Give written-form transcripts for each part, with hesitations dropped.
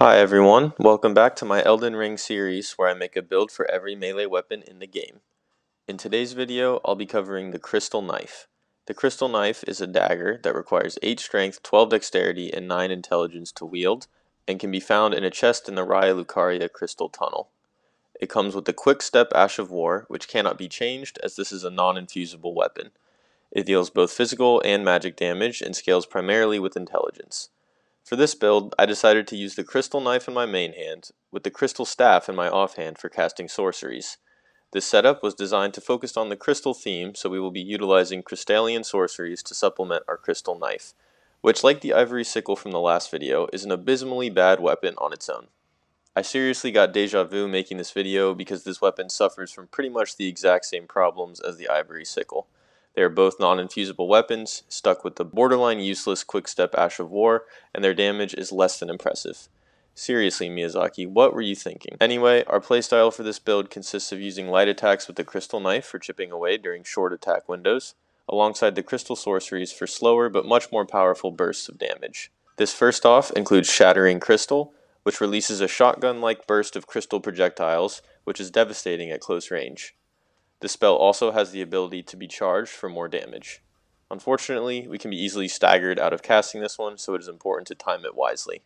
Hi everyone, welcome back to my Elden Ring series where I make a build for every melee weapon in the game. In today's video, I'll be covering the Crystal Knife. The Crystal Knife is a dagger that requires 8 strength, 12 dexterity, and 9 intelligence to wield, and can be found in a chest in the Raya Lucaria Crystal Tunnel. It comes with the Quick Step Ash of War, which cannot be changed as this is a non-infusible weapon. It deals both physical and magic damage and scales primarily with intelligence. For this build, I decided to use the Crystal Knife in my main hand, with the Crystal Staff in my offhand for casting sorceries. This setup was designed to focus on the crystal theme, so we will be utilizing crystalline sorceries to supplement our Crystal Knife, which, like the Ivory Sickle from the last video, is an abysmally bad weapon on its own. I seriously got deja vu making this video because this weapon suffers from pretty much the exact same problems as the Ivory Sickle. They are both non-infusible weapons, stuck with the borderline useless Quick Step Ash of War, and their damage is less than impressive. Seriously, Miyazaki, what were you thinking? Anyway, our playstyle for this build consists of using light attacks with the Crystal Knife for chipping away during short attack windows, alongside the Crystal Sorceries for slower but much more powerful bursts of damage. This first off includes Shattering Crystal, which releases a shotgun-like burst of crystal projectiles, which is devastating at close range. This spell also has the ability to be charged for more damage. Unfortunately, we can be easily staggered out of casting this one, so it is important to time it wisely.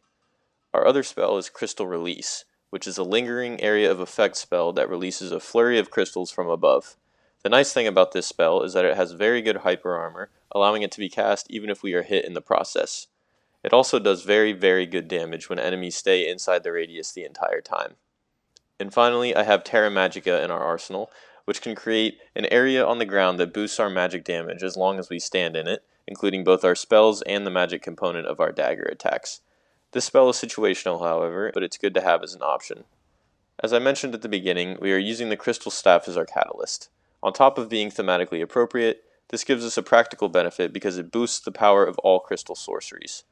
Our other spell is Crystal Release, which is a lingering area of effect spell that releases a flurry of crystals from above. The nice thing about this spell is that it has very good hyper armor, allowing it to be cast even if we are hit in the process. It also does very good damage when enemies stay inside the radius the entire time. And finally, I have Terra Magica in our arsenal, which can create an area on the ground that boosts our magic damage as long as we stand in it, including both our spells and the magic component of our dagger attacks. This spell is situational, however, but it's good to have as an option. As I mentioned at the beginning, we are using the Crystal Staff as our catalyst. On top of being thematically appropriate, this gives us a practical benefit because it boosts the power of all crystal sorceries.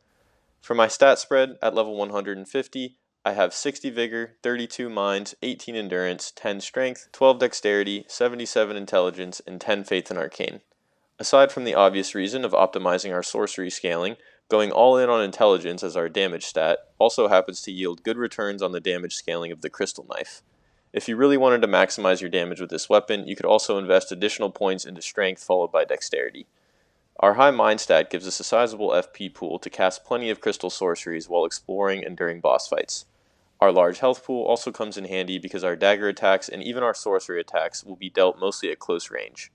For my stat spread, at level 150, I have 60 Vigor, 32 Mind, 18 Endurance, 10 Strength, 12 Dexterity, 77 Intelligence, and 10 Faith and Arcane. Aside from the obvious reason of optimizing our sorcery scaling, going all in on Intelligence as our damage stat also happens to yield good returns on the damage scaling of the Crystal Knife. If you really wanted to maximize your damage with this weapon, you could also invest additional points into Strength followed by Dexterity. Our high mind stat gives us a sizable FP pool to cast plenty of crystal sorceries while exploring and during boss fights. Our large health pool also comes in handy because our dagger attacks and even our sorcery attacks will be dealt mostly at close range.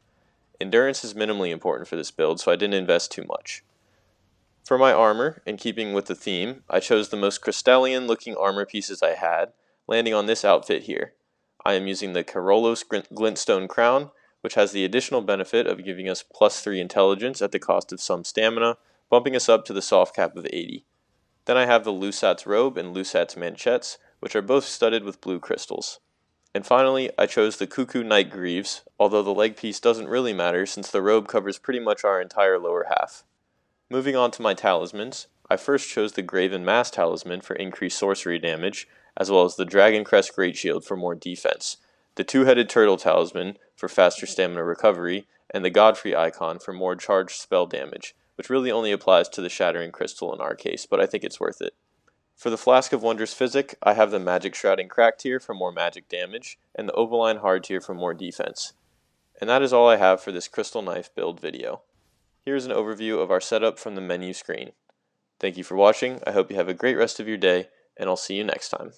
Endurance is minimally important for this build, so I didn't invest too much. For my armor, in keeping with the theme, I chose the most crystalline looking armor pieces I had, landing on this outfit here. I am using the Carolus Glintstone Crown, which has the additional benefit of giving us plus 3 intelligence at the cost of some stamina, bumping us up to the soft cap of 80. Then I have the Lusat's Robe and Lusat's Manchettes, which are both studded with blue crystals. And finally, I chose the Cuckoo Night Greaves, although the leg piece doesn't really matter since the robe covers pretty much our entire lower half. Moving on to my talismans, I first chose the Graven Mass Talisman for increased sorcery damage, as well as the Dragon Crest Great Shield for more defense, the Two-Headed Turtle Talisman for faster stamina recovery, and the Godfrey Icon for more charged spell damage, which really only applies to the Shattering Crystal in our case, but I think it's worth it. For the Flask of Wondrous Physic, I have the Magic Shrouding Crack tier for more magic damage, and the Opaline Hard tier for more defense. And that is all I have for this Crystal Knife build video. Here's an overview of our setup from the menu screen. Thank you for watching, I hope you have a great rest of your day, and I'll see you next time.